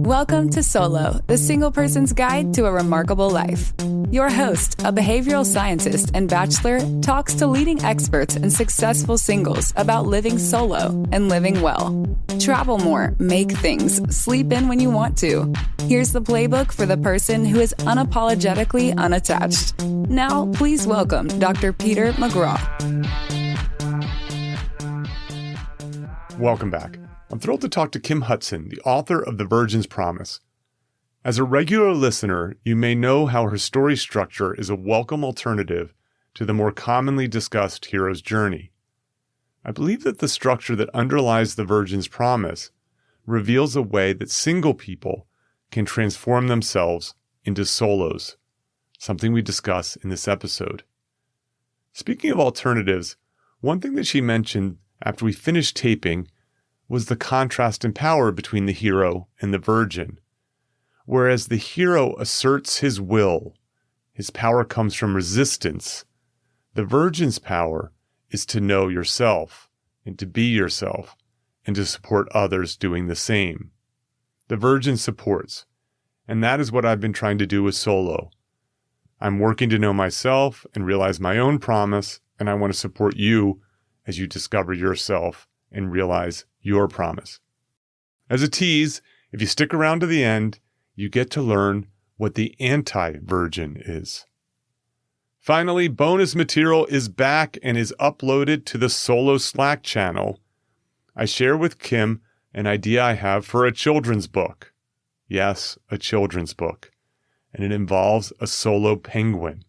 Welcome to Solo, the single person's guide to a remarkable life. Your host, a behavioral scientist and bachelor, talks to leading experts and successful singles about living solo and living well. Travel more, make things, sleep in when you want to. Here's the playbook for the person who is unapologetically unattached. Now, please welcome Dr. Peter McGraw. Welcome back. I'm thrilled to talk to Kim Hudson, the author of The Virgin's Promise. As a regular listener, you may know how her story structure is a welcome alternative to the more commonly discussed hero's journey. I believe that the structure that underlies The Virgin's Promise reveals a way that single people can transform themselves into solos, something we discuss in this episode. Speaking of alternatives, one thing that she mentioned after we finished taping was the contrast in power between the hero and the virgin. Whereas the hero asserts his will, his power comes from resistance, the virgin's power is to know yourself and to be yourself and to support others doing the same. The virgin supports, and that is what I've been trying to do with Solo. I'm working to know myself and realize my own promise, and I want to support you as you discover yourself and realize your promise. As a tease, if you stick around to the end, you get to learn what the anti-virgin is. Finally, bonus material is back and is uploaded to the Solo Slack channel. I share with Kim an idea I have for a children's book. Yes, a children's book. And it involves a solo penguin.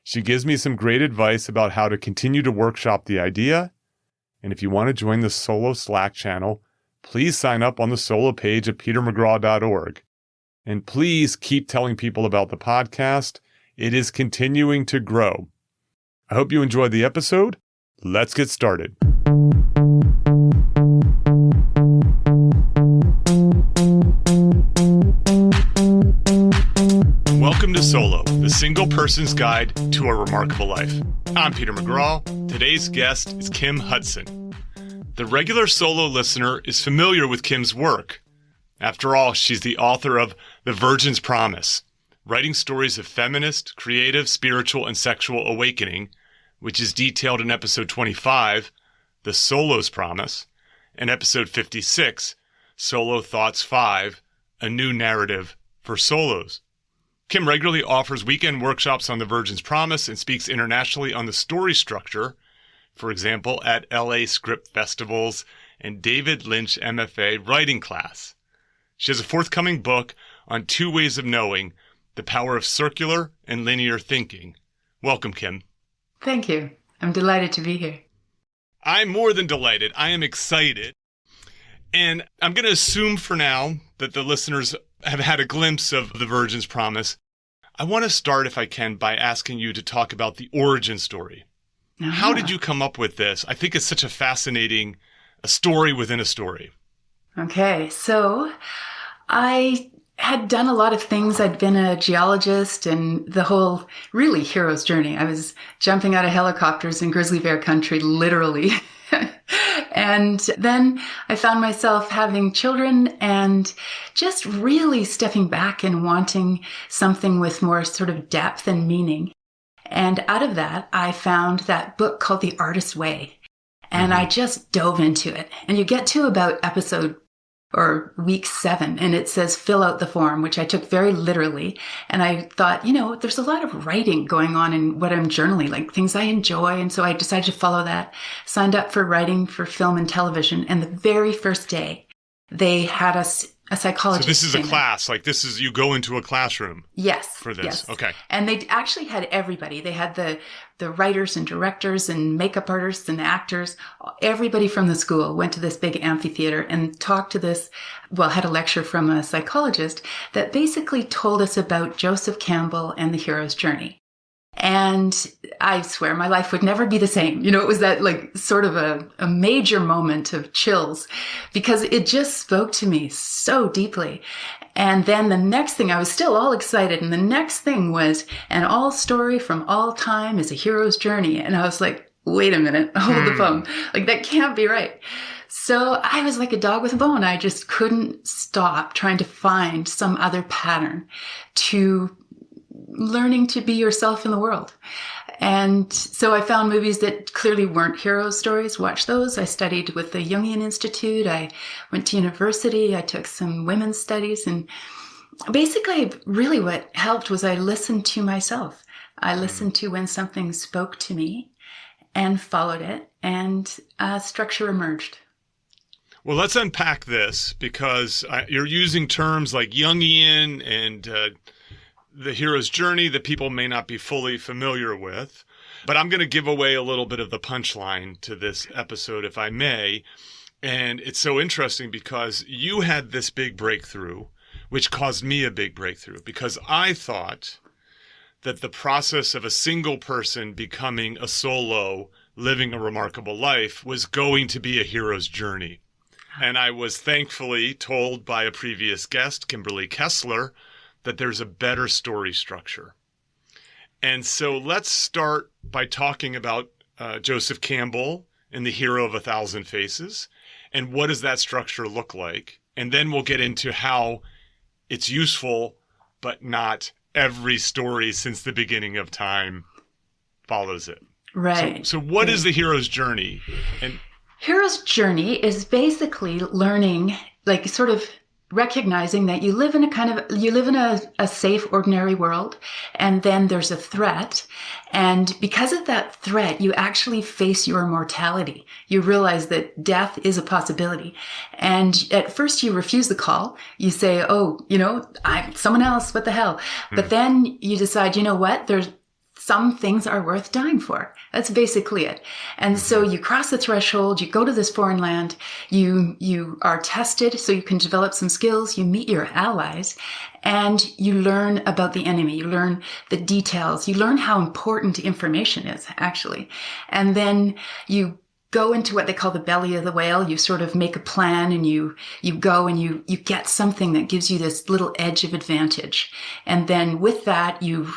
She gives me some great advice about how to continue to workshop the idea. And if you want to join the Solo Slack channel, please sign up on the Solo page at petermcgraw.org. And please keep telling people about the podcast. It is continuing to grow. I hope you enjoyed the episode. Let's get started. Welcome to Solo, the single person's guide to a remarkable life. I'm Peter McGraw. Today's guest is Kim Hudson. The regular Solo listener is familiar with Kim's work. After all, she's the author of The Virgin's Promise, writing stories of feminist, creative, spiritual, and sexual awakening, which is detailed in episode 25, The Solo's Promise, and episode 56, Solo Thoughts 5, A New Narrative for Solos. Kim regularly offers weekend workshops on The Virgin's Promise and speaks internationally on the story structure, for example, at LA Script Festivals and David Lynch MFA writing class. She has a forthcoming book on 2 ways of knowing, the power of circular and linear thinking. Welcome, Kim. Thank you. I'm delighted to be here. I'm more than delighted. I am excited. And I'm going to assume for now that the listeners have had a glimpse of The Virgin's Promise. I want to start, if I can, by asking you to talk about the origin story. Uh-huh. How did you come up with this? I think it's such a fascinating story within a story. Okay, so I had done a lot of things. I'd been a geologist and the whole really hero's journey. I was jumping out of helicopters in grizzly bear country, literally. And then I found myself having children and just really stepping back and wanting something with more sort of depth and meaning. And out of that, I found that book called The Artist's Way. And I just dove into it. And you get to about episode or week 7, and it says, fill out the form, which I took very literally. And I thought, there's a lot of writing going on in what I'm journaling, like things I enjoy. And so I decided to follow that, signed up for writing for film and television. And the very first day, they had us a psychologist. So this is a class, you go into a classroom. Yes. For this. Yes. Okay. And they actually had everybody. They had the writers and directors and makeup artists and actors. Everybody from the school went to this big amphitheater and talked to had a lecture from a psychologist that basically told us about Joseph Campbell and the hero's journey. And I swear my life would never be the same. It was that sort of a major moment of chills because it just spoke to me so deeply. And then the next thing, I was still all excited. And the next thing was, and all story from all time is a hero's journey. And I was like, wait a minute, hold the phone. That can't be right. So I was like a dog with a bone. I just couldn't stop trying to find some other pattern to learning to be yourself in the world. And so I found movies that clearly weren't hero stories, watched those. I studied with the Jungian Institute. I went to university. I took some women's studies. And basically, really what helped was I listened to myself. I listened to when something spoke to me and followed it, and structure emerged. Well, let's unpack this, because you're using terms like Jungian and the hero's journey that people may not be fully familiar with. But I'm going to give away a little bit of the punchline to this episode, if I may. And it's so interesting because you had this big breakthrough, which caused me a big breakthrough, because I thought that the process of a single person becoming a solo, living a remarkable life, was going to be a hero's journey. And I was thankfully told by a previous guest, Kimberly Kessler, that there's a better story structure. And so let's start by talking about Joseph Campbell and the hero of 1,000 Faces. And what does that structure look like? And then we'll get into how it's useful, but not every story since the beginning of time follows it. Right. So what is the hero's journey? And hero's journey is basically learning, like sort of recognizing that you live in a safe, ordinary world, and then there's a threat. And because of that threat, you actually face your mortality. You realize that death is a possibility. And at first you refuse the call. You say, oh, I'm someone else, what the hell? But then you decide, you know what? Some things are worth dying for. That's basically it. And so you cross the threshold, you go to this foreign land, you are tested so you can develop some skills, you meet your allies, and you learn about the enemy, you learn the details, you learn how important information is, actually. And then you go into what they call the belly of the whale. You sort of make a plan, and you go and you get something that gives you this little edge of advantage. And then with that, you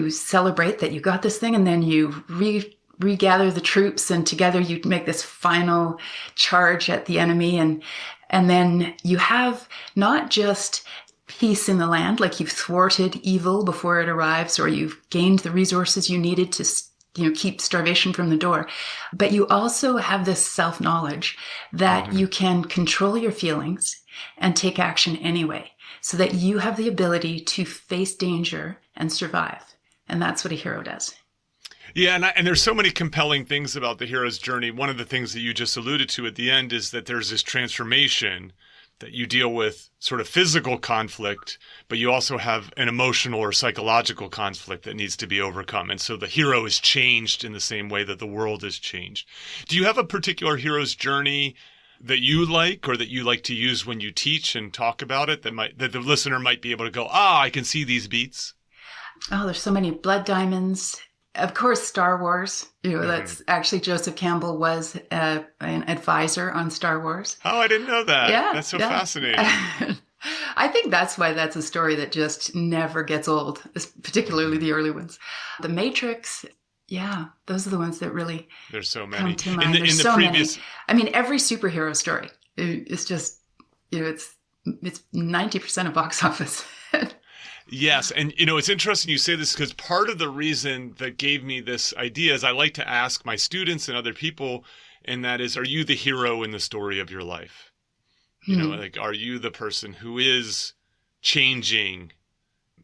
celebrate that you got this thing, and then you regather the troops, and together you make this final charge at the enemy. And then you have not just peace in the land, like you've thwarted evil before it arrives, or you've gained the resources you needed to keep starvation from the door. But you also have this self-knowledge that you can control your feelings and take action anyway, so that you have the ability to face danger and survive. And that's what a hero does. Yeah, and there's so many compelling things about the hero's journey. One of the things that you just alluded to at the end is that there's this transformation, that you deal with sort of physical conflict, but you also have an emotional or psychological conflict that needs to be overcome. And so the hero is changed in the same way that the world is changed. Do you have a particular hero's journey that you like, or that you like to use when you teach and talk about it, that the listener might be able to go, I can see these beats? Oh, there's so many. Blood Diamonds. Of course, Star Wars. That's actually Joseph Campbell was an advisor on Star Wars. Oh, I didn't know that. Yeah, that's so fascinating. I think that's why that's a story that just never gets old, particularly the early ones. The Matrix. Yeah, those are the ones that really There's so many. come to mind. There's so many. I mean, every superhero story. It's just, it's 90% of box office. Yes. And, it's interesting you say this, because part of the reason that gave me this idea is I like to ask my students and other people, and that is, are you the hero in the story of your life? Like, are you the person who is changing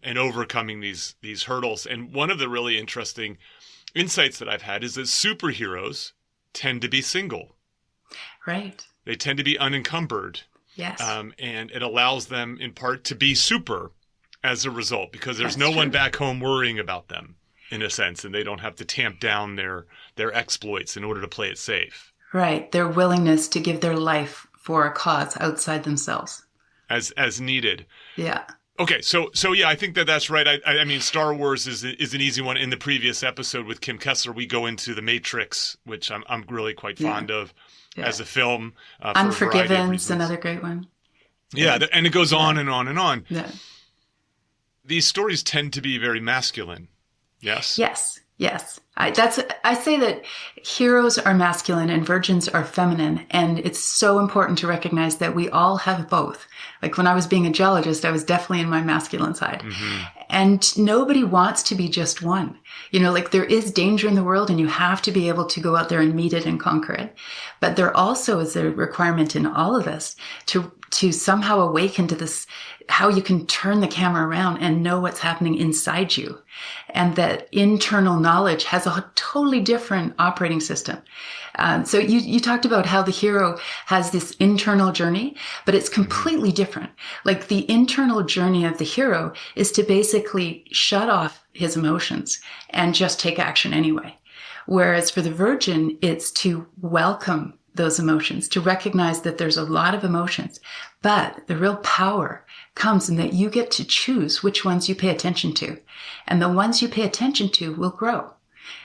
and overcoming these hurdles? And one of the really interesting insights that I've had is that superheroes tend to be single. Right. They tend to be unencumbered. Yes. And it allows them in part to be super as a result, because there's That's no one true. back home worrying about them, in a sense, and they don't have to tamp down their exploits in order to play it safe. Right. Their willingness to give their life for a cause outside themselves. As needed. Yeah. Okay, so yeah, I think that's right. I mean, Star Wars is an easy one. In the previous episode with Kim Kessler, we go into The Matrix, which I'm really quite fond of as a film. Unforgiven's another great one. Yeah, and it goes on and on and on. Yeah. These stories tend to be very masculine. Yes? Yes. I say that heroes are masculine and virgins are feminine. And it's so important to recognize that we all have both. Like when I was being a geologist, I was definitely in my masculine side. Mm-hmm. And nobody wants to be just one. Like there is danger in the world and you have to be able to go out there and meet it and conquer it. But there also is a requirement in all of us to somehow awaken to this, how you can turn the camera around and know what's happening inside you. And that internal knowledge has a totally different operating system. So you talked about how the hero has this internal journey, but it's completely different. Like the internal journey of the hero is to basically shut off his emotions and just take action anyway. Whereas for the virgin, it's to welcome those emotions, to recognize that there's a lot of emotions, but the real power comes in that you get to choose which ones you pay attention to. And the ones you pay attention to will grow.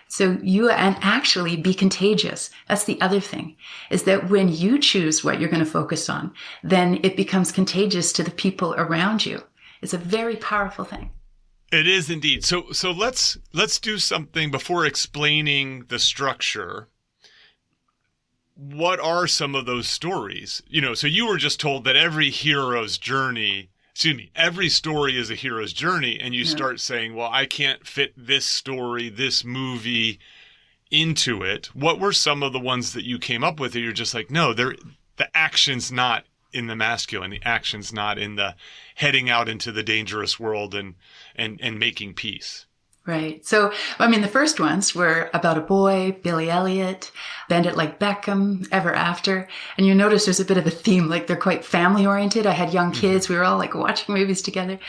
So and actually be contagious. That's the other thing, is that when you choose what you're going to focus on, then it becomes contagious to the people around you. It's a very powerful thing. It is indeed. So let's do something before explaining the structure. What are some of those stories? So you were just told that every story is a hero's journey, and you start saying, well, I can't fit this story, this movie into it. What were some of the ones that you came up with that you're just like, no, the action's not in the masculine, the action's not in the heading out into the dangerous world and making peace? Right. So, the first ones were about a boy, Billy Elliot, Bend It Like Beckham, Ever After. And you notice there's a bit of a theme, like they're quite family oriented. I had young kids. We were all like watching movies together,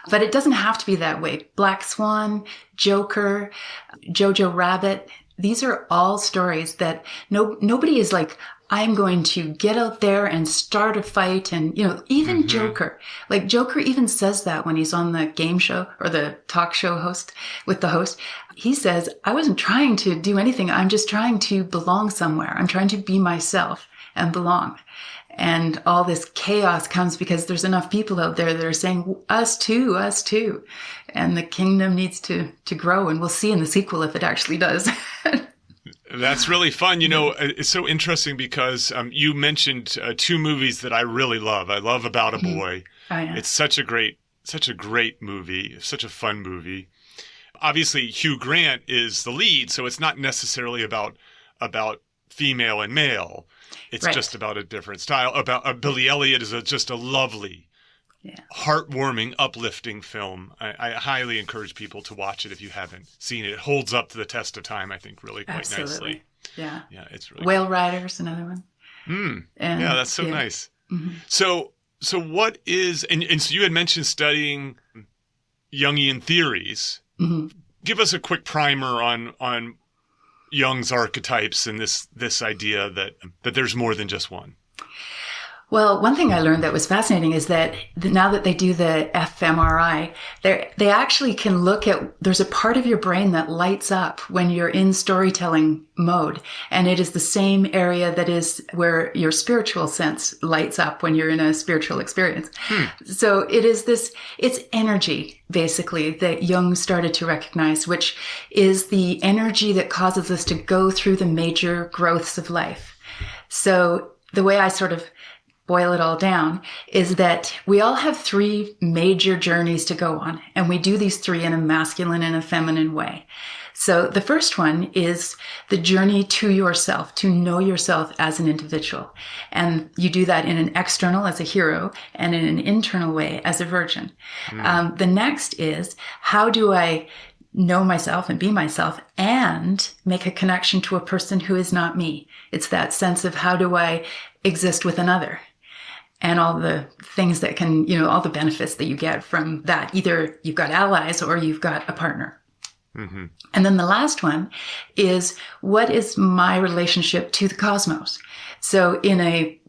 but it doesn't have to be that way. Black Swan, Joker, Jojo Rabbit. These are all stories that nobody is like, I'm going to get out there and start a fight. And, even Joker, like Joker even says that when he's on the game show or the talk show host with the host, he says, I wasn't trying to do anything. I'm just trying to belong somewhere. I'm trying to be myself and belong. And all this chaos comes because there's enough people out there that are saying, us too, us too. And the kingdom needs to grow. And we'll see in the sequel if it actually does. That's really fun. It's so interesting because you mentioned two movies that I really love. I love About a Boy. Oh, yeah. It's such a great movie, such a fun movie. Obviously, Hugh Grant is the lead, so it's not necessarily about female and male. It's just about a different style. About Billy Elliot is just a lovely, heartwarming, uplifting film. I highly encourage people to watch it if you haven't seen it. It holds up to the test of time, I think, really quite nicely. Yeah. Yeah, it's really Whale Rider's another one. Yeah, that's so nice. Mm-hmm. So what is, and so you had mentioned studying Jungian theories. Mm-hmm. Give us a quick primer on Jung's archetypes and this idea that there's more than just one. Well, one thing I learned that was fascinating is that now that they do the fMRI, they actually can look at, there's a part of your brain that lights up when you're in storytelling mode. And it is the same area that is where your spiritual sense lights up when you're in a spiritual experience. So it's energy, basically, that Jung started to recognize, which is the energy that causes us to go through the major growths of life. So the way I sort of boil it all down is that we all have three major journeys to go on. And we do these three in a masculine and a feminine way. So the first one is the journey to yourself, to know yourself as an individual. And you do that in an external as a hero and in an internal way as a virgin. The next is, how do I know myself and be myself and make a connection to a person who is not me? It's that sense of, how do I exist with another? And all the things that can, all the benefits that you get from that. Either you've got allies or you've got a partner. Mm-hmm. And then the last one is, what is my relationship to the cosmos? So in a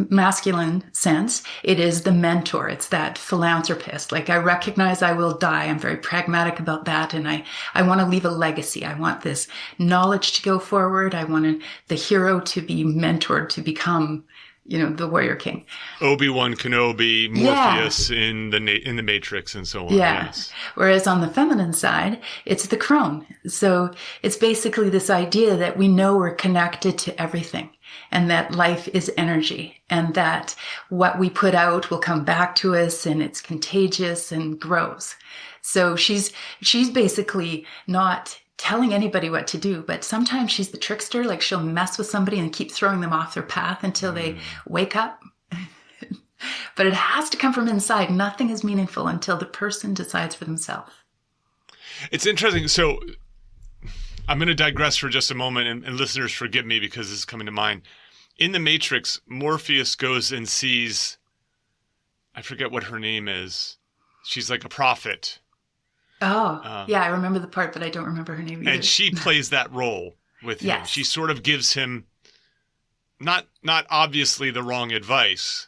masculine sense, it is the mentor. It's that philanthropist. Like, I recognize I will die. I'm very pragmatic about that. And I want to leave a legacy. I want this knowledge to go forward. I want the hero to be mentored to become the warrior king. Obi-Wan Kenobi, Morpheus in the Matrix, and so on. Yeah. Yes. Whereas on the feminine side, it's the crone. So it's basically this idea that we know we're connected to everything, and that life is energy, and that what we put out will come back to us, and it's contagious and grows. So she's basically not telling anybody what to do, but sometimes she's the trickster. Like, she'll mess with somebody and keep throwing them off their path until they wake up. But it has to come from inside. Nothing is meaningful until the person decides for themselves. It's interesting. So I'm going to digress for just a moment, and listeners, forgive me because this is coming to mind. In the Matrix, Morpheus goes and sees, I forget what her name is. She's like a prophet. Oh, yeah, I remember the part, but I don't remember her name either. And she plays that role with him. Yes. She sort of gives him not obviously the wrong advice,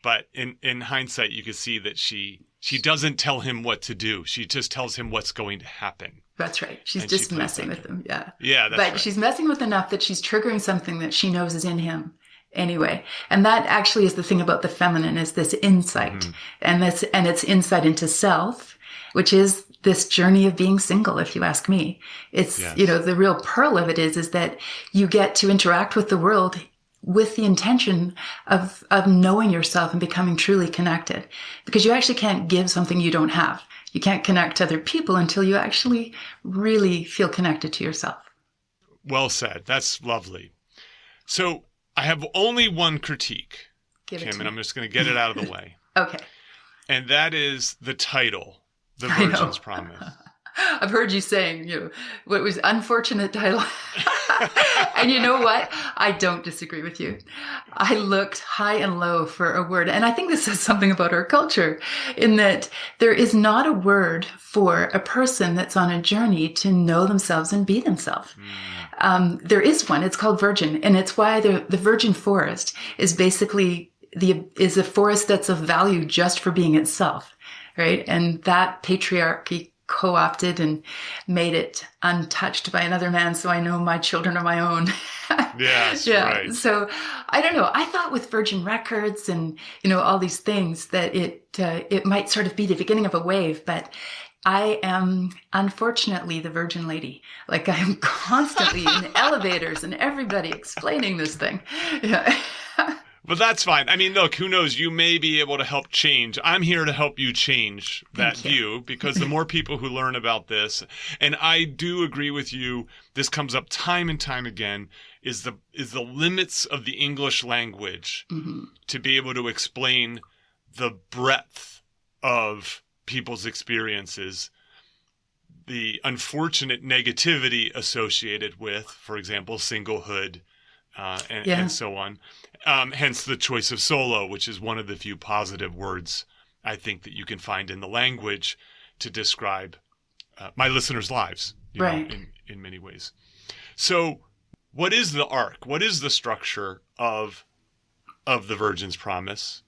but in hindsight, you can see that she doesn't tell him what to do. She just tells him what's going to happen. That's right. She's just messing with him. Yeah. Yeah, that's right. But she's messing with enough that she's triggering something that she knows is in him anyway. And that actually is the thing about the feminine, is this insight. And it's insight into self, which is this journey of being single, if you ask me. It's, the real pearl of it is that you get to interact with the world with the intention of knowing yourself and becoming truly connected. Because you actually can't give something you don't have. You can't connect to other people until you actually really feel connected to yourself. Well said. That's lovely. So I have only one critique, Kim, and I'm just going to get it out of the way. Okay. And that is the title, The Virgin's Promise. I've heard you saying, what was unfortunate title. And you know what? I don't disagree with you. I looked high and low for a word. And I think this says something about our culture, in that there is not a word for a person that's on a journey to know themselves and be themselves. There is one. It's called virgin. And it's why the virgin forest is basically is a forest that's of value just for being itself, right? And that patriarchy co-opted and made it untouched by another man, so I know my children are my own. Yes, yeah. Right. So I don't know. I thought with Virgin Records and all these things that it might sort of be the beginning of a wave, but I am unfortunately the Virgin Lady. Like, I am constantly in elevators and everybody explaining this thing. Yeah. But that's fine. I mean, look, who knows? You may be able to help change. I'm here to help you change that view, because the more people who learn about this, and I do agree with you, this comes up time and time again, is the limits of the English language to be able to explain the breadth of people's experiences, the unfortunate negativity associated with, for example, singlehood, and so on. Hence the choice of solo, which is one of the few positive words I think that you can find in the language to describe my listeners' lives, in many ways. So what is the arc? What is the structure of the Virgin's Promise?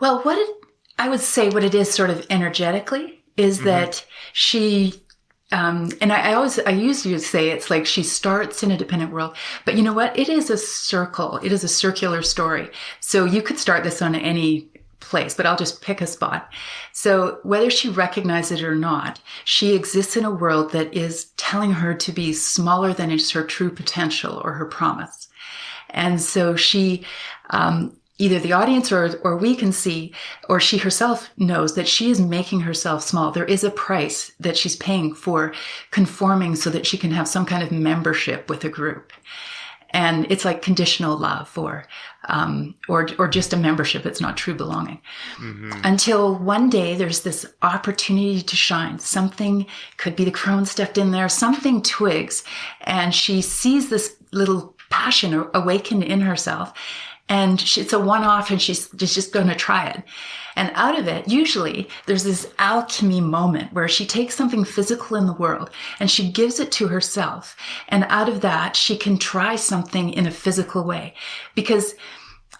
Well, I would say what it is sort of energetically is that she... and I usually say it's like she starts in a dependent world, but you know what? It is a circle. It is a circular story. So you could start this on any place, but I'll just pick a spot. So whether she recognizes it or not, she exists in a world that is telling her to be smaller than is her true potential or her promise. And so she, either the audience or we can see, or she herself knows that she is making herself small. There is a price that she's paying for conforming so that she can have some kind of membership with a group. And it's like conditional love or just a membership. It's not true belonging. Until one day there's this opportunity to shine. Something, could be the crone stepped in there, something twigs, and she sees this little passion awaken in herself. And it's a one-off, and she's just going to try it. And out of it, usually, there's this alchemy moment where she takes something physical in the world and she gives it to herself. And out of that, she can try something in a physical way. Because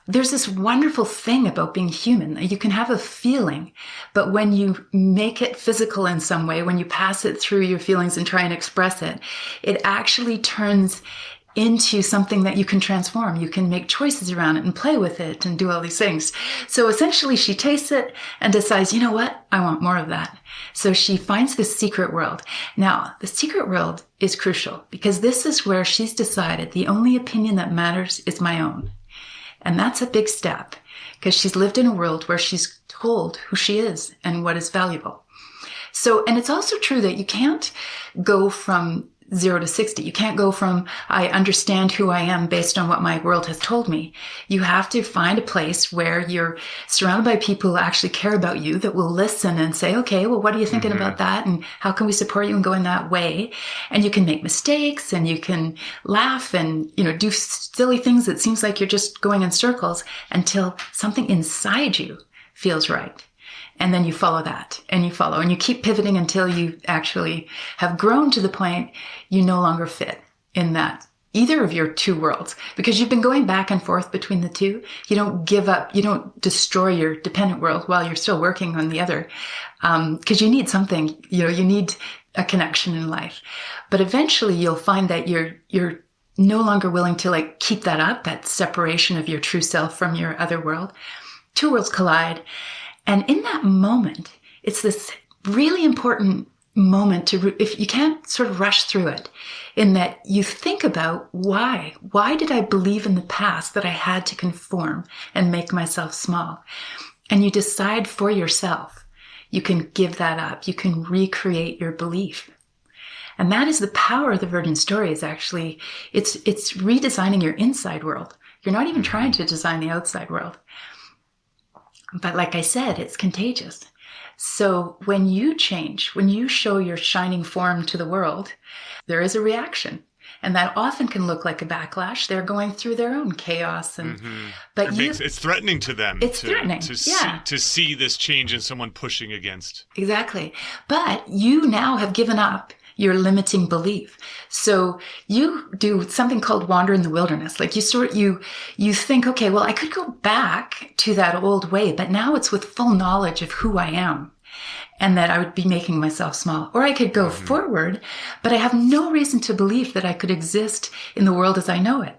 there's this wonderful thing about being human. You can have a feeling, but when you make it physical in some way, when you pass it through your feelings and try and express it, it actually turns into something that you can transform. You can make choices around it and play with it and do all these things. So essentially she tastes it and decides, you know what? I want more of that. So she finds this secret world. Now, the secret world is crucial because this is where she's decided the only opinion that matters is my own. And that's a big step because she's lived in a world where she's told who she is and what is valuable. So, and it's also true that you can't go from 0 to 60. You can't go from, I understand who I am based on what my world has told me. You have to find a place where you're surrounded by people who actually care about you, that will listen and say, okay, well, what are you thinking about that? And how can we support you in going that way? And you can make mistakes and you can laugh and, do silly things that seems like you're just going in circles until something inside you feels right. And then you follow that and you follow and you keep pivoting until you actually have grown to the point you no longer fit in that either of your two worlds, because you've been going back and forth between the two. You don't give up. You don't destroy your dependent world while you're still working on the other. Cause you need something, you need a connection in life, but eventually you'll find that you're no longer willing to keep that up, that separation of your true self from your other world. Two worlds collide. And in that moment, it's this really important moment if you can't sort of rush through it, in that you think about why did I believe in the past that I had to conform and make myself small? And you decide for yourself, you can give that up. You can recreate your belief. And that is the power of the Virgin story. Is actually, it's redesigning your inside world. You're not even trying to design the outside world. But like I said, it's contagious. So when you change, when you show your shining form to the world, there is a reaction. And that often can look like a backlash. They're going through their own chaos. But it's threatening to them. It's threatening. To see this change in someone pushing against. Exactly. But you now have given up your limiting belief. So you do something called wander in the wilderness. You think, okay, well, I could go back to that old way, but now it's with full knowledge of who I am and that I would be making myself small. Or I could go forward, but I have no reason to believe that I could exist in the world as I know it.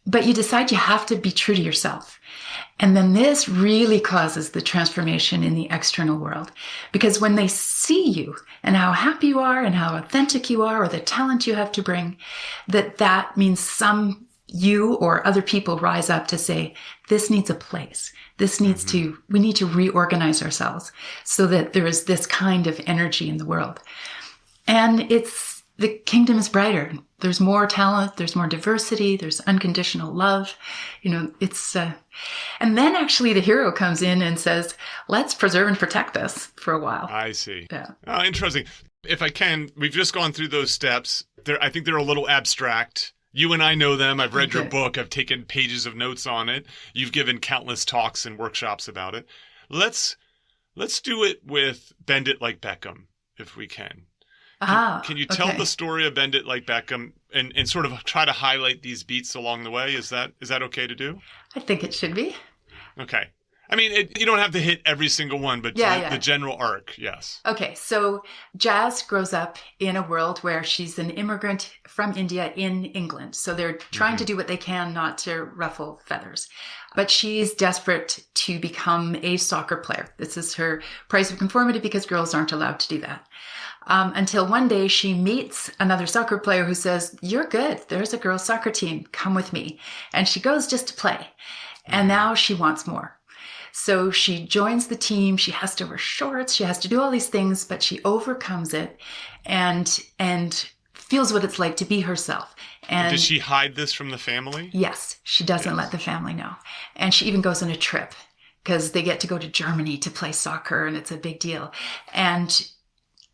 But you decide you have to be true to yourself. And then this really causes the transformation in the external world. Because when they see you and how happy you are and how authentic you are or the talent you have to bring, that means you or other people rise up to say, this needs a place. We need to reorganize ourselves so that there is this kind of energy in the world. And the kingdom is brighter. There's more talent. There's more diversity. There's unconditional love. And then actually the hero comes in and says, let's preserve and protect this for a while. I see. Yeah. Oh, interesting. If I can, we've just gone through those steps. I think they're a little abstract. You and I know them. I've read your book. I've taken pages of notes on it. You've given countless talks and workshops about it. Let's do it with Bend It Like Beckham, if we can. Can you tell the story of Bend It Like Beckham and sort of try to highlight these beats along the way? Is that okay to do? I think it should be. Okay. I mean, you don't have to hit every single one, but the general arc, yes. Okay, so Jazz grows up in a world where she's an immigrant from India in England. So they're trying to do what they can not to ruffle feathers. But she's desperate to become a soccer player. This is her price of conformity because girls aren't allowed to do that. Until one day she meets another soccer player who says, you're good. There's a girls' soccer team. Come with me. And she goes just to play. And now she wants more. So she joins the team. She has to wear shorts. She has to do all these things, but she overcomes it and feels what it's like to be herself. And does she hide this from the family? Yes, she doesn't let the family know. And she even goes on a trip because they get to go to Germany to play soccer and it's a big deal. And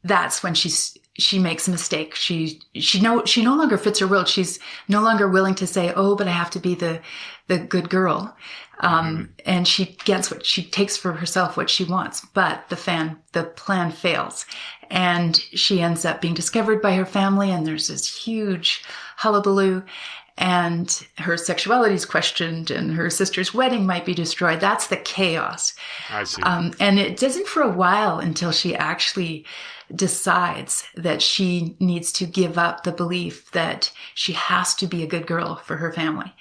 that's when she makes a mistake. She no longer fits her world. She's no longer willing to say, oh, but I have to be the good girl. And she takes for herself what she wants, but the plan fails and she ends up being discovered by her family. And there's this huge hullabaloo and her sexuality is questioned and her sister's wedding might be destroyed. That's the chaos. I see. And it doesn't for a while until she actually decides that she needs to give up the belief that she has to be a good girl for her family.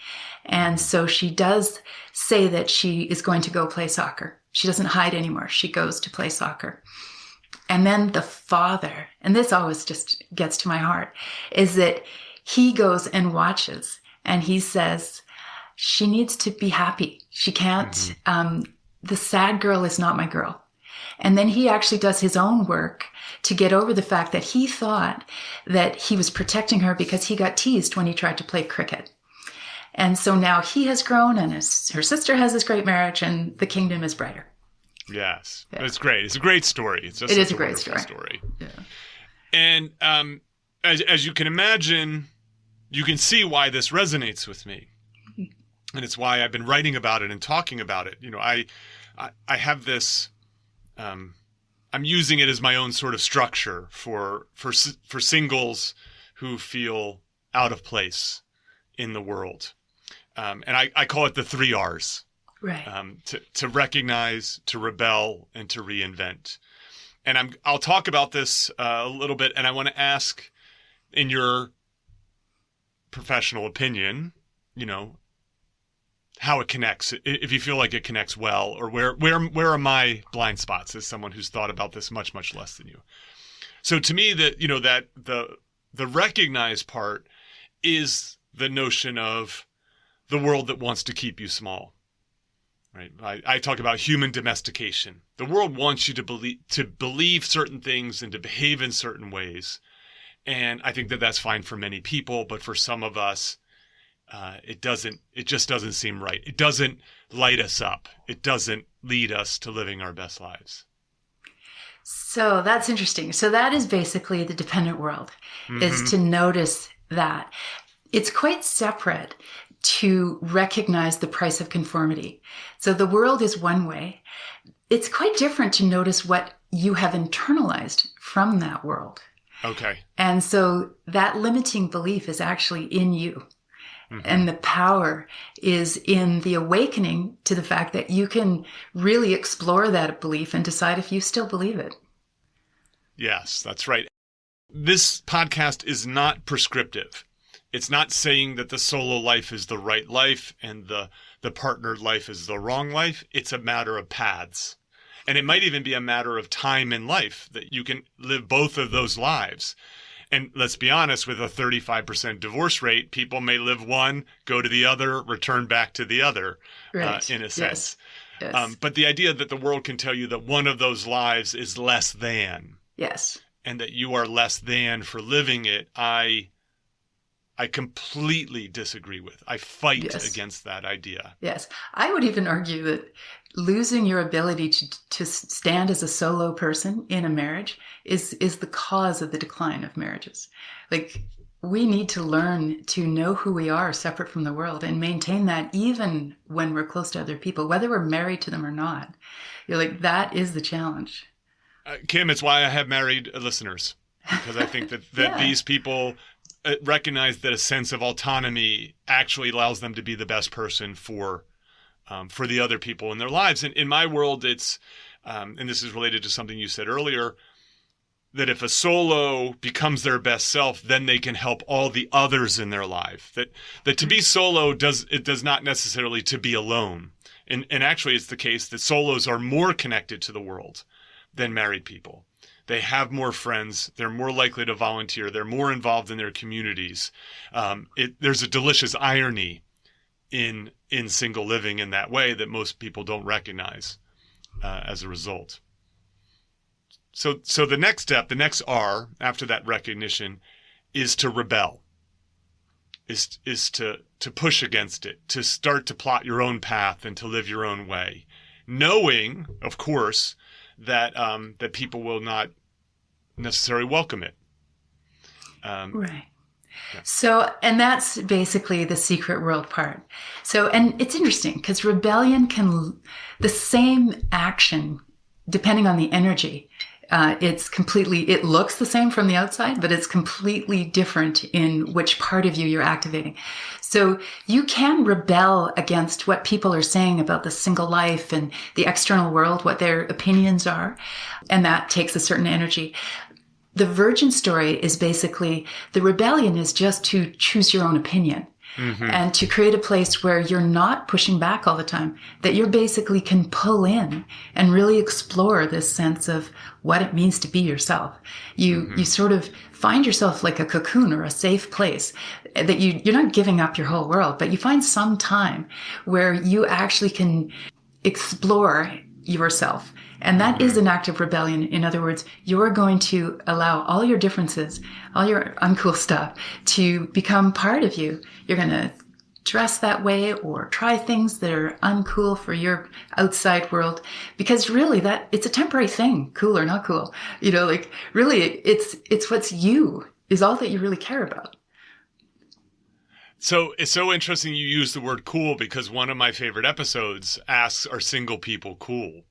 And so she does say that she is going to go play soccer. She doesn't hide anymore. She goes to play soccer. And then the father, and this always just gets to my heart, is that he goes and watches and he says, she needs to be happy. She can't, the sad girl is not my girl. And then he actually does his own work to get over the fact that he thought that he was protecting her because he got teased when he tried to play cricket. And so now he has grown and her sister has this great marriage and the kingdom is brighter. Yes. Yeah. It's great. It's a great story. It's just it is a great story. Yeah. And as you can imagine, you can see why this resonates with me. And it's why I've been writing about it and talking about it. You know, I have this, I'm using it as my own sort of structure for singles who feel out of place in the world. And I call it the 3 R's. Right. To recognize, to rebel, and to reinvent. And I'll talk about this a little bit, and I want to ask, in your professional opinion, you know, how it connects, if you feel like it connects well, or where are my blind spots as someone who's thought about this much, much less than you. So to me, that, you know, that the recognize part is the notion of the world that wants to keep you small. Right. I talk about human domestication. The world wants you to believe certain things and to behave in certain ways. And I think that that's fine for many people, but for some of us, it just doesn't seem right. It doesn't light us up. It doesn't lead us to living our best lives. So that's interesting. So that is basically the dependent world, is to notice that. It's quite separate to recognize the price of conformity. So the world is one way. It's quite different to notice what you have internalized from that world. Okay. And so that limiting belief is actually in you. And the power is in the awakening to the fact that you can really explore that belief and decide if you still believe it. Yes, that's right. This podcast is not prescriptive. It's not saying that the solo life is the right life and the partnered life is the wrong life. It's a matter of paths. And it might even be a matter of time in life that you can live both of those lives. And let's be honest, with a 35% divorce rate, people may live one, go to the other, return back to the other, right. In a sense. Yes. But the idea that the world can tell you that one of those lives is less than. Yes. And that you are less than for living it, I completely disagree with. I fight against that idea. Yes. I would even argue that losing your ability to stand as a solo person in a marriage is the cause of the decline of marriages. Like, we need to learn to know who we are separate from the world and maintain that even when we're close to other people, whether we're married to them or not. You're like, that is the challenge. Kim, it's why I have married listeners, because I think that these people recognize that a sense of autonomy actually allows them to be the best person for the other people in their lives. And in my world, it's, and this is related to something you said earlier, that if a solo becomes their best self, then they can help all the others in their life. That to be solo does not necessarily to be alone. And actually, it's the case that solos are more connected to the world than married people. They have more friends. They're more likely to volunteer. They're more involved in their communities. There's a delicious irony in single living in that way that most people don't recognize as a result. So the next step, the next R after that recognition, is to rebel. Is to push against it, to start to plot your own path and to live your own way, knowing, of course, that people will not necessarily welcome it. Right. Yeah. So, and that's basically the secret world part. So, and it's interesting because rebellion the same action, depending on the energy, it looks the same from the outside, but it's completely different in which part of you you're activating. So you can rebel against what people are saying about the single life and the external world, what their opinions are, and that takes a certain energy. The virgin story is basically, the rebellion is just to choose your own opinion. Mm-hmm. And to create a place where you're not pushing back all the time, that you basically can pull in and really explore this sense of what it means to be yourself. You sort of find yourself like a cocoon or a safe place that you're not giving up your whole world, but you find some time where you actually can explore yourself. And that is an act of rebellion. In other words, you're going to allow all your differences, all your uncool stuff to become part of you. You're going to dress that way or try things that are uncool for your outside world, because really it's a temporary thing, cool or not cool. Really it's what's you is all that you really care about. So it's so interesting you use the word cool, because one of my favorite episodes asks, are single people cool?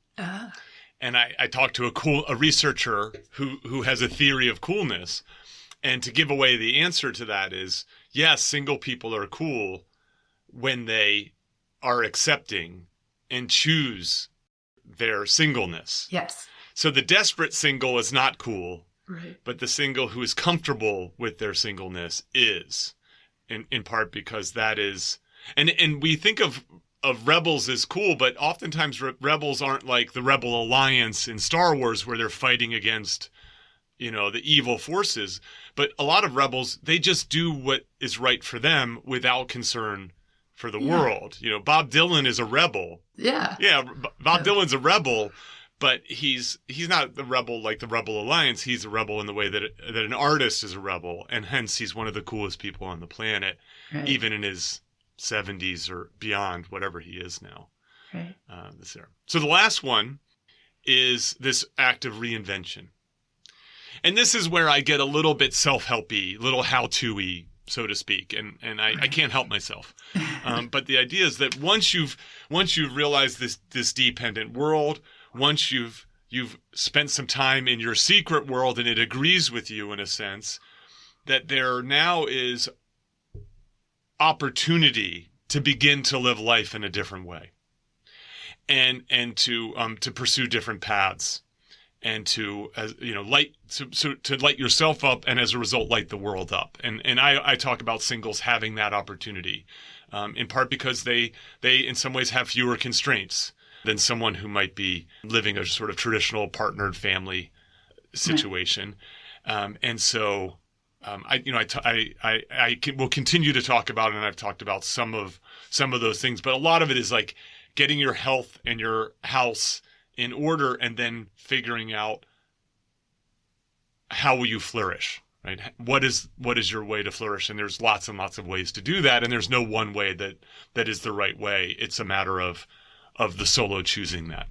And I talked to a researcher who has a theory of coolness. And to give away the answer to that is, yes, single people are cool when they are accepting and choose their singleness. Yes. So the desperate single is not cool, right? But the single who is comfortable with their singleness is, in part because that is, and we think of rebels as cool, but oftentimes rebels aren't like the Rebel Alliance in Star Wars where they're fighting against, the evil forces. But a lot of rebels, they just do what is right for them without concern for the world. Bob Dylan is a rebel. Yeah. Yeah. Bob Dylan's a rebel, but he's not the rebel like the Rebel Alliance. He's a rebel in the way that an artist is a rebel. And hence he's one of the coolest people on the planet, right, even in his 70s or beyond, whatever he is now. Right. So the last one is this act of reinvention. And this is where I get a little bit self-helpy, little how-to-y, so to speak, and I can't help myself. But the idea is that once you've realized this dependent world, once you've spent some time in your secret world and it agrees with you in a sense, that there now is opportunity to begin to live life in a different way, and to pursue different paths, and to light yourself up, and as a result light the world up. And I talk about singles having that opportunity, in part because they in some ways have fewer constraints than someone who might be living a sort of traditional partnered family situation, and so. Will continue to talk about it, and I've talked about some of those things, but a lot of it is like getting your health and your house in order, and then figuring out how will you flourish, right? What is your way to flourish? And there's lots and lots of ways to do that, and there's no one way that is the right way. It's a matter of the solo choosing that.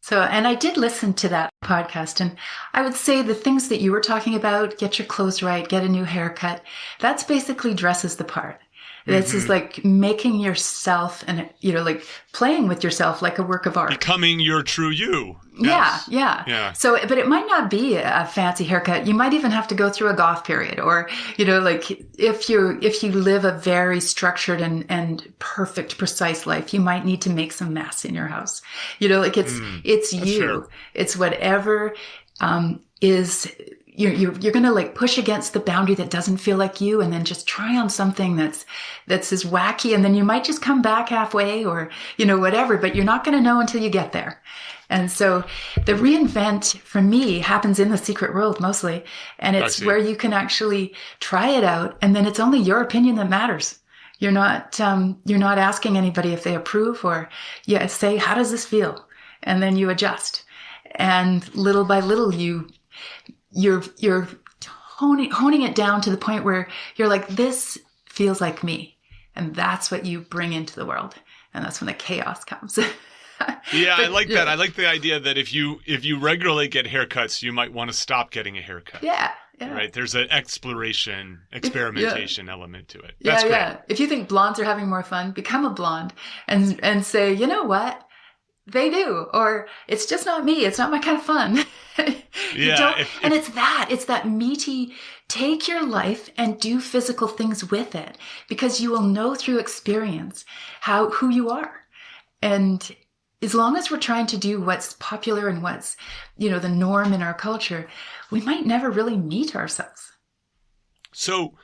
So, and I did listen to that podcast, and I would say the things that you were talking about, get your clothes right, get a new haircut, that's basically dresses the part. This is like making yourself and, like playing with yourself like a work of art. Becoming your true you. Yes. Yeah. So, but it might not be a fancy haircut. You might even have to go through a goth period, or, like if you live a very structured and perfect, precise life, you might need to make some mess in your house. It's you. True. It's whatever, is, you're going to like push against the boundary that doesn't feel like you, and then just try on something that's as wacky. And then you might just come back halfway, or, whatever, but you're not going to know until you get there. And so the reinvent for me happens in the secret world mostly. And it's where you can actually try it out. And then it's only your opinion that matters. You're not asking anybody if they approve, or say, how does this feel? And then you adjust. And little by little, you're honing it down to the point where you're like, this feels like me. And that's what you bring into the world. And that's when the chaos comes. Yeah, I like that. I like the idea that if you regularly get haircuts, you might want to stop getting a haircut. Yeah. Right. There's an experimentation element to it. That's great. Yeah. If you think blondes are having more fun, become a blonde and say, you know what? They do. Or it's just not me. It's not my kind of fun. It's that meaty, take your life and do physical things with it, because you will know through experience who you are. And as long as we're trying to do what's popular and what's, the norm in our culture, we might never really meet ourselves. So,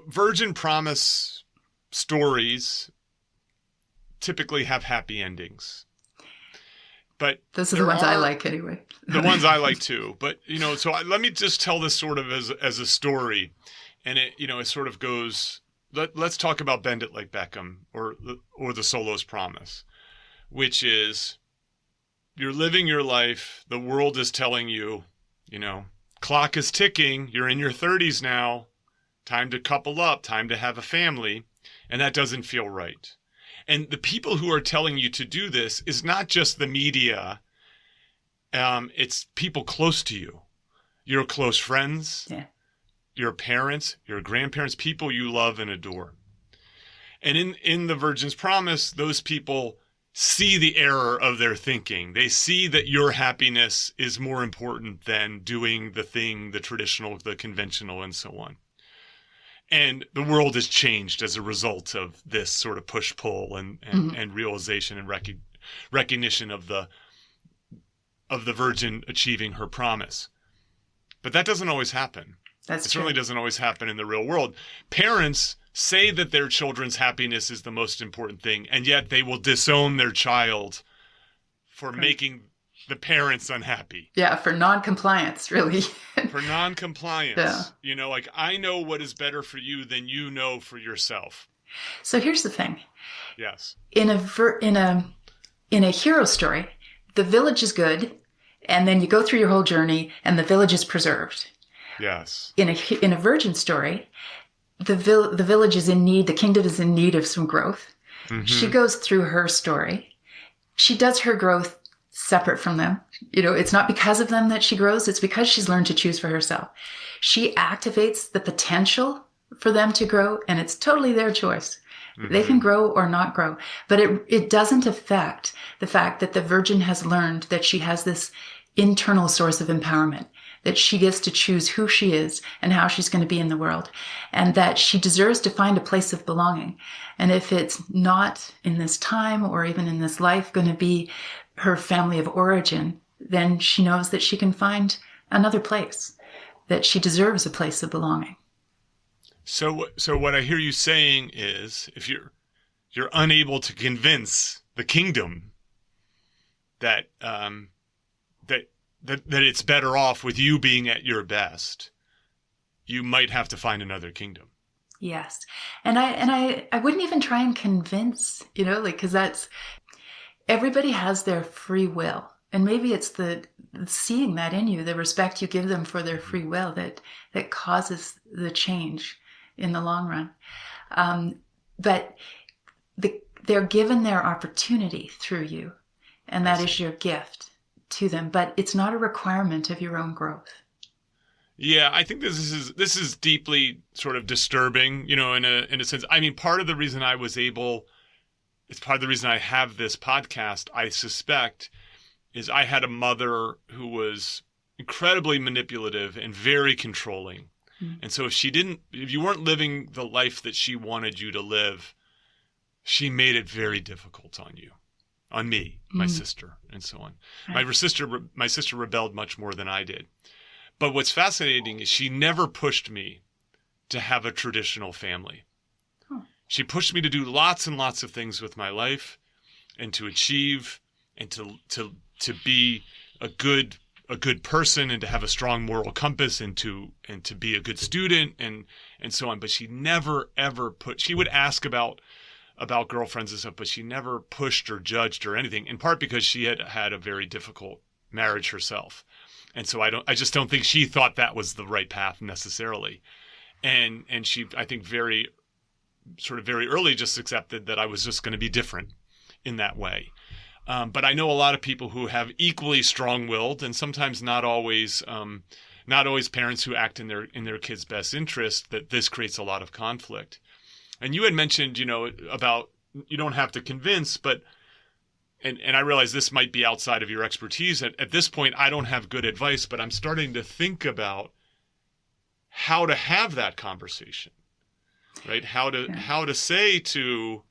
virgin promise stories typically have happy endings. But those are the ones I like anyway. The ones I like too. But, let me just tell this sort of as a story. And it sort of goes, let's talk about Bend It Like Beckham or the Solo's Promise, which is you're living your life. The world is telling you, clock is ticking. You're in your 30s now. Time to couple up, time to have a family. And that doesn't feel right. And the people who are telling you to do this is not just the media. It's people close to you, your close friends, your parents, your grandparents, people you love and adore. And in the Virgin's Promise, those people see the error of their thinking. They see that your happiness is more important than doing the thing, the traditional, the conventional, and so on. And the world has changed as a result of this sort of push-pull and realization and recognition of the Virgin achieving her promise. But that doesn't always happen. It certainly doesn't always happen in the real world. Parents say that their children's happiness is the most important thing, and yet they will disown their child for making the parents unhappy. Yeah, for non-compliance, really. For non-compliance. Yeah. I know what is better for you than you know for yourself. So here's the thing. Yes. In a hero story, the village is good, and then you go through your whole journey, and the village is preserved. Yes. In a virgin story, the village is in need, the kingdom is in need of some growth. Mm-hmm. She goes through her story. She does her growth separate from them. It's not because of them that she grows. It's because she's learned to choose for herself. She activates the potential for them to grow, and it's totally their choice. Mm-hmm. They can grow or not grow, but it doesn't affect the fact that the Virgin has learned that she has this internal source of empowerment, that she gets to choose who she is and how she's going to be in the world, and that she deserves to find a place of belonging. And if it's not in this time or even in this life going to be her family of origin, then she knows that she can find another place, that she deserves a place of belonging. So what I hear you saying is, if you're unable to convince the kingdom that it's better off with you being at your best, you might have to find another kingdom. Yes, and I wouldn't even try and convince, because that's. Everybody has their free will, and maybe it's the seeing that in you, the respect you give them for their free will that causes the change in the long run. But they're given their opportunity through you, and that is your gift to them. But it's not a requirement of your own growth. Yeah, I think this is deeply sort of disturbing, in a sense. I mean, part of the reason it's part of the reason I have this podcast, I suspect, is I had a mother who was incredibly manipulative and very controlling. Mm. And so if you weren't living the life that she wanted you to live, she made it very difficult on me, my sister, and so on. Right. My sister rebelled much more than I did. But what's fascinating is she never pushed me to have a traditional family. She pushed me to do lots and lots of things with my life, and to achieve, and to be a good person, and to have a strong moral compass, and to be a good student, and so on. But she never ever she would ask about girlfriends and stuff, but she never pushed or judged or anything. In part because she had a very difficult marriage herself, and so I just don't think she thought that was the right path necessarily, and she, I think, very early just accepted that I was just going to be different in that way. But I know a lot of people who have equally strong-willed, and sometimes not always parents who act in their kids' best interest, that this creates a lot of conflict. And you had mentioned, about you don't have to convince, but and I realize this might be outside of your expertise. At this point, I don't have good advice, but I'm starting to think about how to have that conversation, right? How to say to,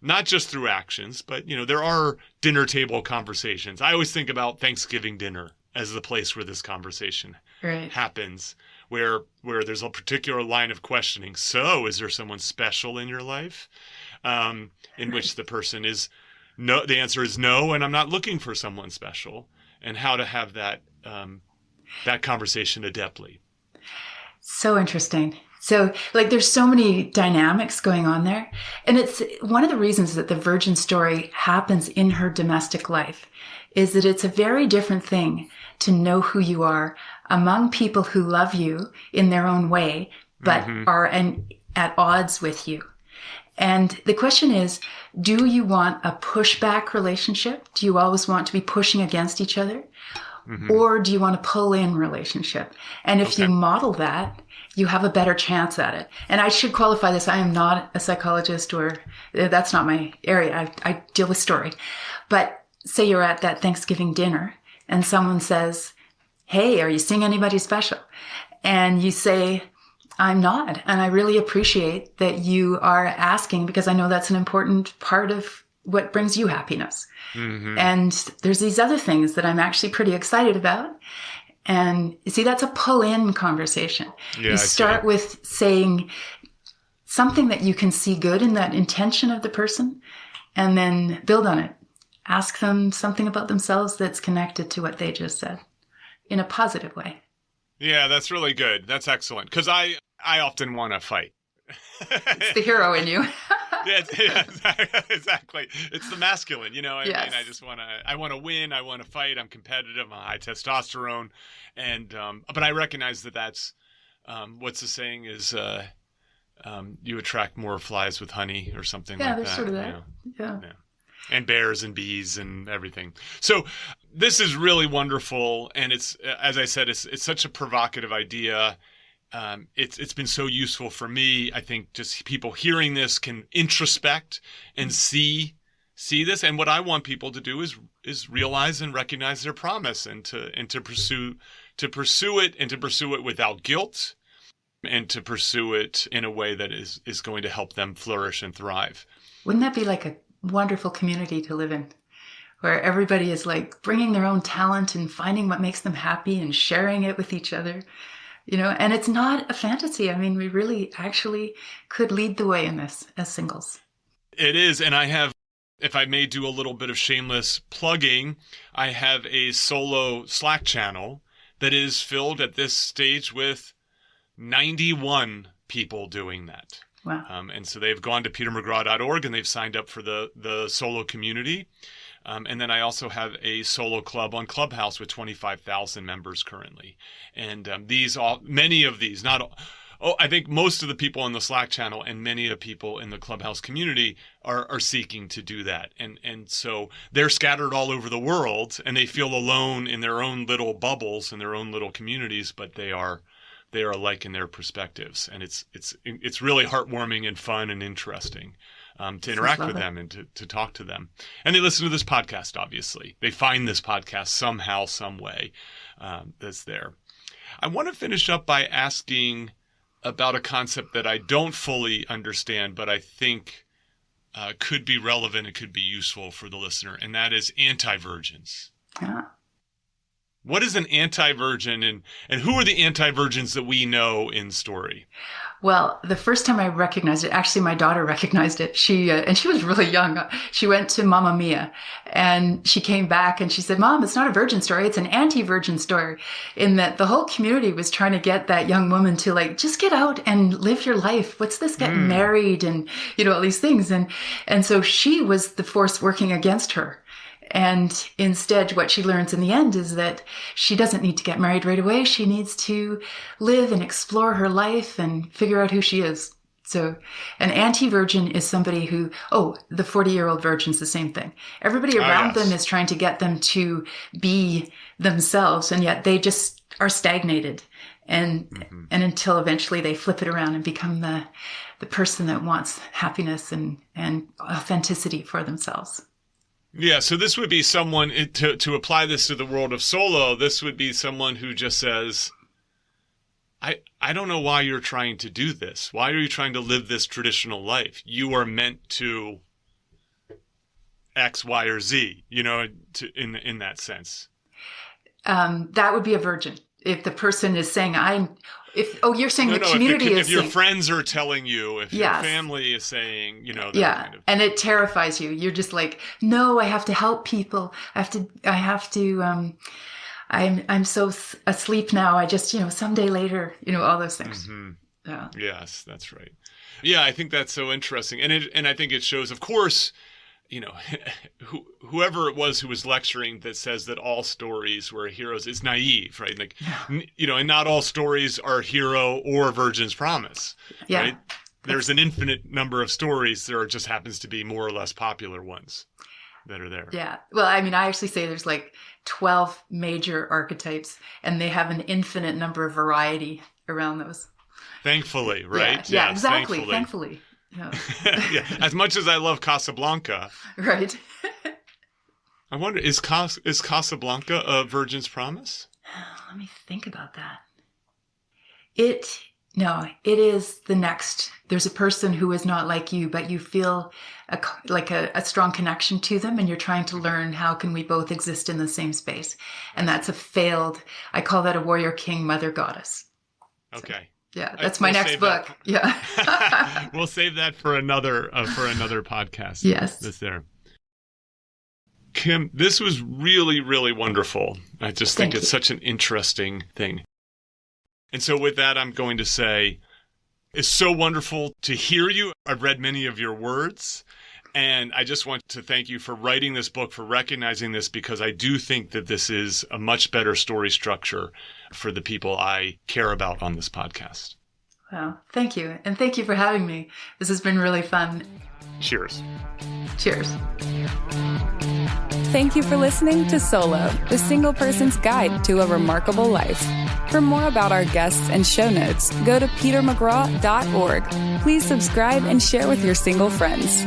not just through actions, but, there are dinner table conversations. I always think about Thanksgiving dinner as the place where this conversation happens, where there's a particular line of questioning. So is there someone special in your life? In which the person is no, the answer is no, and I'm not looking for someone special, and how to have that conversation adeptly. So interesting. So there's so many dynamics going on there. And it's one of the reasons that the virgin story happens in her domestic life is that it's a very different thing to know who you are among people who love you in their own way, but are at odds with you. And the question is, do you want a pushback relationship? Do you always want to be pushing against each other? Or do you want a pull-in relationship? And if you model that, you have a better chance at it. And I should qualify this. I am not a psychologist, or that's not my area. I deal with story. But say you're at that Thanksgiving dinner and someone says, hey, are you seeing anybody special? And you say, I'm not. And I really appreciate that you are asking, because I know that's an important part of what brings you happiness. And there's these other things that I'm actually pretty excited about. And you see, that's a pull-in conversation. Yeah, you start with saying something that you can see good in that intention of the person, and then build on it. Ask them something about themselves that's connected to what they just said in a positive way. Yeah, that's really good. That's excellent. Because I often want to fight. It's the hero in you. Yeah, exactly. It's the masculine, I mean, I just want to win. I want to fight. I'm competitive. I'm high testosterone. And, but I recognize that's, what's the saying is, you attract more flies with honey or something like that. Yeah, there's sort of that. Yeah. And bears and bees and everything. So this is really wonderful. And it's, as I said, it's such a provocative idea. It's been so useful for me. I think just people hearing this can introspect and see this. And what I want people to do is realize and recognize their promise, and to pursue it without guilt, and to pursue it in a way that is going to help them flourish and thrive. Wouldn't that be like a wonderful community to live in, where everybody is bringing their own talent and finding what makes them happy and sharing it with each other? And it's not a fantasy. I mean, we really actually could lead the way in this as singles. It is. And I have, if I may do a little bit of shameless plugging, I have a solo Slack channel that is filled at this stage with 91 people doing that. Wow. And so they've gone to petermcgraw.org and they've signed up for the solo community. And then I also have a solo club on Clubhouse with 25,000 members currently. And many of these, I think most of the people on the Slack channel and many of the people in the Clubhouse community are seeking to do that. And so they're scattered all over the world, and they feel alone in their own little bubbles and their own little communities, but they are alike in their perspectives. And it's really heartwarming and fun and interesting. To interact with them and to talk to them. And they listen to this podcast, obviously. They find this podcast somehow, some way that's there. I want to finish up by asking about a concept that I don't fully understand, but I think could be relevant and could be useful for the listener, and that is anti-virgins. Yeah. What is an anti-virgin, and who are the anti-virgins that we know in story? Well, the first time I recognized it, actually my daughter recognized it. She was really young. She went to Mamma Mia, and she came back and she said, Mom, it's not a virgin story. It's an anti-virgin story, in that the whole community was trying to get that young woman to just get out and live your life. What's this, getting married and, all these things. And so she was the force working against her. And instead, what she learns in the end is that she doesn't need to get married right away. She needs to live and explore her life and figure out who she is. So an anti-virgin is somebody who, the 40-year-old virgin's the same thing. Everybody around them is trying to get them to be themselves, and yet they just are stagnated. And until eventually they flip it around and become the person that wants happiness and authenticity for themselves. Yeah, so this would be someone, to apply this to the world of solo, this would be someone who just says, I don't know why you're trying to do this. Why are you trying to live this traditional life? You are meant to X, Y, or Z, in that sense. That would be a virgin. If the person is saying, you're saying the community is if your friends are telling you, if your family is saying, that kind of. And it terrifies you. You're just like, no, I have to help people. I'm so asleep now. I just, someday later, all those things. Mm-hmm. Yeah. Yes, that's right. Yeah, I think that's so interesting. And I think it shows, of course, whoever it was who was lecturing that says that all stories were heroes is naive, right? Like, and not all stories are hero or Virgin's Promise, right? There's an infinite number of stories. There just happens to be more or less popular ones that are there. Yeah. Well, I actually say there's like 12 major archetypes, and they have an infinite number of variety around those. Thankfully, right? Yeah, exactly. Thankfully. Yeah. Yeah. As much as I love Casablanca. Right. I wonder, is Casablanca a Virgin's Promise? Let me think about that. It is the next. There's a person who is not like you, but you feel a strong connection to them, and you're trying to learn how can we both exist in the same space. And that's I call that a warrior king, mother goddess. Okay. So, yeah, that's my next book. Yeah. We'll save that for another podcast. Yes. That's there. Kim, this was really, really wonderful. I just think it's such an interesting thing. And so with that, I'm going to say, it's so wonderful to hear you. I've read many of your words, and I just want to thank you for writing this book, for recognizing this, because I do think that this is a much better story structure for the people I care about on this podcast. Well, thank you. And thank you for having me. This has been really fun. Cheers. Cheers. Thank you for listening to Solo, the single person's guide to a remarkable life. For more about our guests and show notes, go to petermcgraw.org. Please subscribe and share with your single friends.